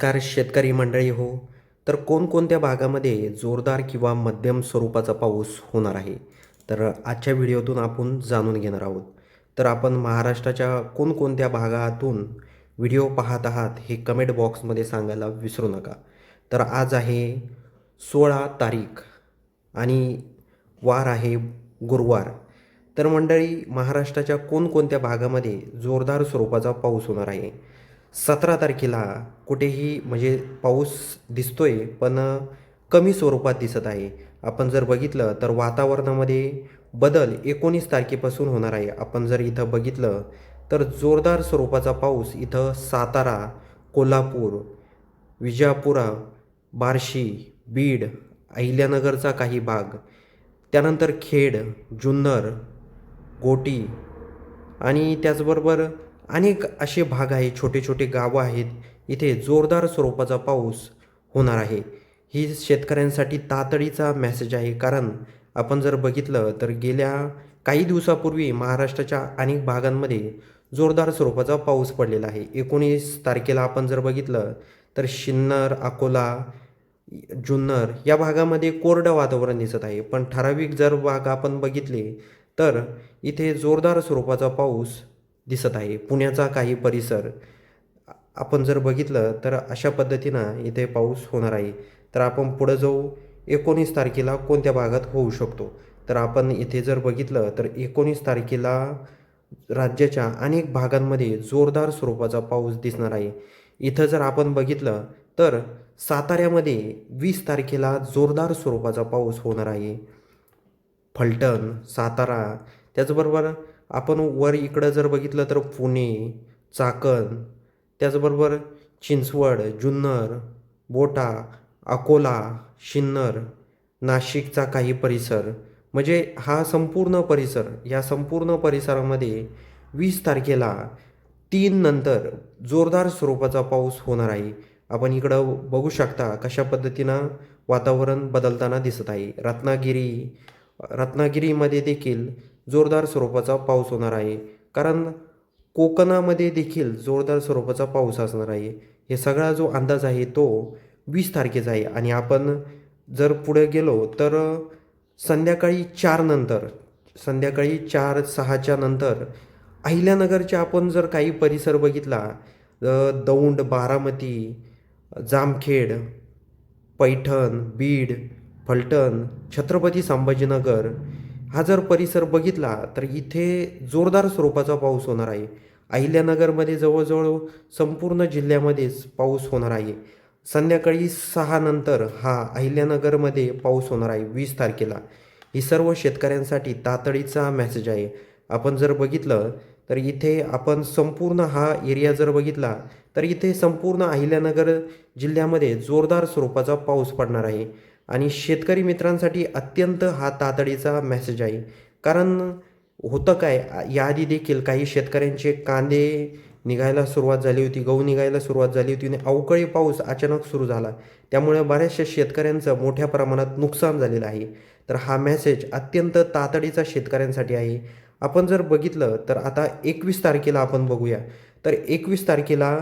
नमस्कार शेतकरी मंडळी हो. तर कोणकोणत्या भागामध्ये जोरदार किंवा मध्यम स्वरूपाचा पाऊस होणार आहे? तर आजच्या व्हिडिओतून आपण जाणून घेणार आहोत. तर आपण महाराष्ट्राच्या कोणकोणत्या भागातून व्हिडिओ पाहत आहात हे कमेंट बॉक्समध्ये सांगायला विसरू नका. तर आज आहे 16 तारीख आणि वार आहे गुरुवार. तर मंडळी महाराष्ट्राच्या कोणकोणत्या भागामध्ये जोरदार स्वरूपाचा पाऊस होणार आहे? 17 तारखेला कुठेही म्हणजे पाऊस दिसतोय पण कमी स्वरूपात दिसत आहे. आपण जर बघितलं तर वातावरणामध्ये बदल 19 तारखेपासून होणार आहे. आपण जर इथं बघितलं तर जोरदार स्वरूपाचा पाऊस इथं सातारा, कोल्हापूर, विजापुरा, बार्शी, बीड, अहिल्यानगरचा काही भाग, त्यानंतर खेड, जुन्नर, गोटी आणि त्याचबरोबर अनेक असे भाग आहेत, छोटे छोटे गावं आहेत, इथे जोरदार स्वरूपाचा पाऊस होणार आहे. ही शेतकऱ्यांसाठी तातडीचा मेसेज आहे. कारण आपण जर बघितलं तर गेल्या काही दिवसापूर्वी महाराष्ट्राच्या अनेक भागांमध्ये जोरदार स्वरूपाचा पाऊस पडलेला आहे. 19 तारखेला आपण जर बघितलं तर सिन्नर, अकोला, जुन्नर या भागामध्ये कोरडं वातावरण दिसत आहे. पण ठराविक जर भाग आपण बघितले तर इथे जोरदार स्वरूपाचा पाऊस दिसत आहे. पुण्याचा काही परिसर आपण जर बघितलं तर अशा पद्धतीनं इथे पाऊस होणार आहे. तर आपण पुढं जाऊ 19 तारखेला कोणत्या भागात होऊ शकतो. तर आपण इथे जर बघितलं तर 19 तारखेला राज्याच्या अनेक भागांमध्ये जोरदार स्वरूपाचा पाऊस दिसणार आहे. इथं जर आपण बघितलं तर साताऱ्यामध्ये 20 तारखेला जोरदार स्वरूपाचा पाऊस होणार आहे. फलटण, सातारा, त्याचबरोबर आपण वर इकडं जर बघितलं तर पुणे, चाकण, त्याचबरोबर चिंचवड, जुन्नर, बोटा, अकोला, सिन्नर, नाशिकचा काही परिसर म्हणजे हा संपूर्ण परिसर, या संपूर्ण परिसरामध्ये 20 तारखेला 3 नंतर जोरदार स्वरूपाचा पाऊस होणार आहे. आपण इकडं बघू शकता कशा पद्धतीनं वातावरण बदलताना दिसत आहे. रत्नागिरीमध्ये देखील जोरदार स्वरूपाचा पाऊस होणार आहे. कारण कोकणामध्ये देखील जोरदार स्वरूपाचा पाऊस असणार आहे. हे सगळा जो अंदाज आहे तो 20 तारखेचा आहे. आणि आपण जर पुढे गेलो तर संध्याकाळी 4 नंतर, संध्याकाळी 4-6च्या नंतर अहिल्यानगरच्या आपण जर काही परिसर बघितला, दौंड, बारामती, जामखेड, पैठण, बीड, फलटण, छत्रपती संभाजीनगर हा जर परिसर बघितला तर इथे जोरदार स्वरूपाचा पाऊस होणार आहे. अहिल्यानगरमध्ये जवळजवळ संपूर्ण जिल्ह्यामध्येच पाऊस होणार आहे. संध्याकाळी 6 नंतर हा अहिल्यानगरमध्ये पाऊस होणार आहे 20 तारखेला. ही सर्व शेतकऱ्यांसाठी तातडीचा मेसेज आहे. आपण जर बघितलं तर इथे आपण संपूर्ण हा एरिया जर बघितला तर इथे संपूर्ण अहिल्यानगर जिल्ह्यामध्ये जोरदार स्वरूपाचा पाऊस पडणार आहे. आणि शेतकरी मित्रांसाठी अत्यंत हा तातडीचा मेसेज आहे. कारण होतं काय, याआधी देखील काही शेतकऱ्यांचे कांदे निघायला सुरुवात झाली होती, गहू निघायला सुरुवात झाली होती आणि अवकाळी पाऊस अचानक सुरू झाला. त्यामुळे बऱ्याचशा शेतकऱ्यांचं मोठ्या प्रमाणात नुकसान झालेलं आहे. तर हा मेसेज अत्यंत तातडीचा शेतकऱ्यांसाठी आहे. आपण जर बघितलं तर आता 21 तारखेला आपण बघूया. तर 21 तारखेला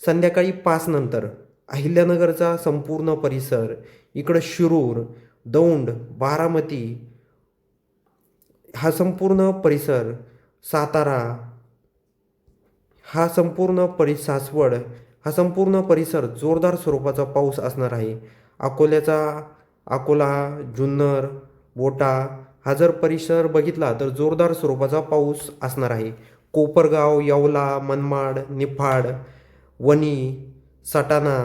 संध्याकाळी 5 नंतर अहिल्यानगरचा संपूर्ण परिसर, इकडं शिरूर, दौंड, बारामती हा संपूर्ण परिसर, सातारा हा संपूर्ण सासवड हा संपूर्ण परिसर जोरदार स्वरूपाचा पाऊस असणार आहे. अकोला, जुन्नर, बोटा हा जर परिसर बघितला तर जोरदार स्वरूपाचा पाऊस असणार आहे. कोपरगाव, येवला, मनमाड, निफाड, वणी, सटाणा,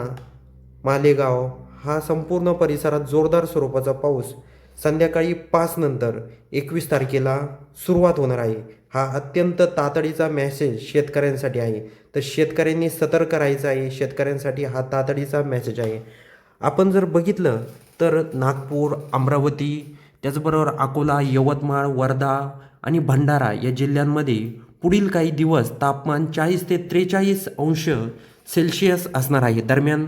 मालेगाव हा संपूर्ण परिसरात जोरदार स्वरूपाचा पाऊस संध्याकाळी 5 नंतर 21 तारखेला सुरुवात होणार आहे. हा अत्यंत तातडीचा मेसेज शेतकऱ्यांसाठी आहे. तर शेतकऱ्यांनी सतर्क राहायचं आहे. शेतकऱ्यांसाठी हा तातडीचा मेसेज आहे. आपण जर बघितलं तर नागपूर, अमरावती, त्याचबरोबर अकोला, यवतमाळ, वर्धा आणि भंडारा या जिल्ह्यांमध्ये पुढील काही दिवस तापमान 40 ते 43 अंश सेल्सिअस असणार आहे. दरम्यान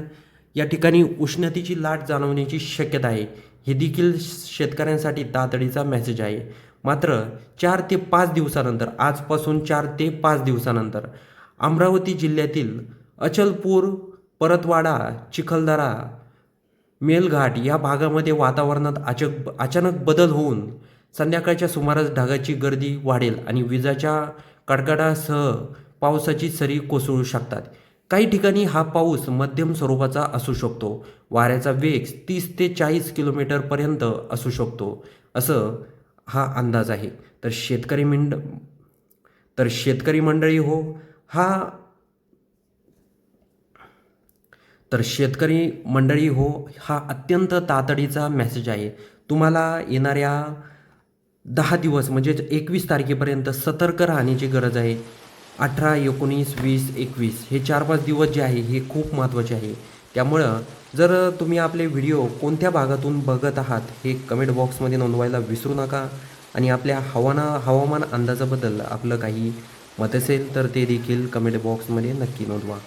या ठिकाणी उष्णतेची लाट जाणवण्याची शक्यता आहे. हे देखील शेतकऱ्यांसाठी तातडीचा मेसेज आहे. मात्र 4 ते 5 दिवसानंतर, आजपासून 4 ते 5 दिवसानंतर अमरावती जिल्ह्यातील अचलपूर, परतवाडा, चिखलदरा, मेलघाट या भागामध्ये वातावरणात अचानक बदल होऊन संध्याकाळच्या सुमारास ढगाची गर्दी वाढेल आणि विजांच्या कडकडाटासह पावसाची सरी कोसळू शकतात. काही ठिकाणी हा पाऊस मध्यम स्वरूपाचा असू शकतो. वाऱ्याचा वेग 30 ते 40 किलोमीटरपर्यंत असू शकतो, असं हा अंदाज आहे. तर शेतकरी मंडळी हो, हा शेतकरी मंडळी हो, हा अत्यंत तातडीचा मेसेज आहे. तुम्हाला येणाऱ्या 10 दिवस म्हणजेच 21 तारखेपर्यंत सतर्क राहण्याची गरज आहे. 18, 19, 20, 21 हे 4-5 दिवस जे आहे हे खूप महत्त्वाचे आहे. त्यामुळं जर तुम्ही आपले व्हिडिओ कोणत्या भागातून बघत आहात हे कमेंट बॉक्समध्ये नोंदवायला विसरू नका आणि आपल्या हवामान अंदाजाबद्दल आपलं काही मत असेल तर ते देखील कमेंट बॉक्समध्ये नक्की नोंदवा.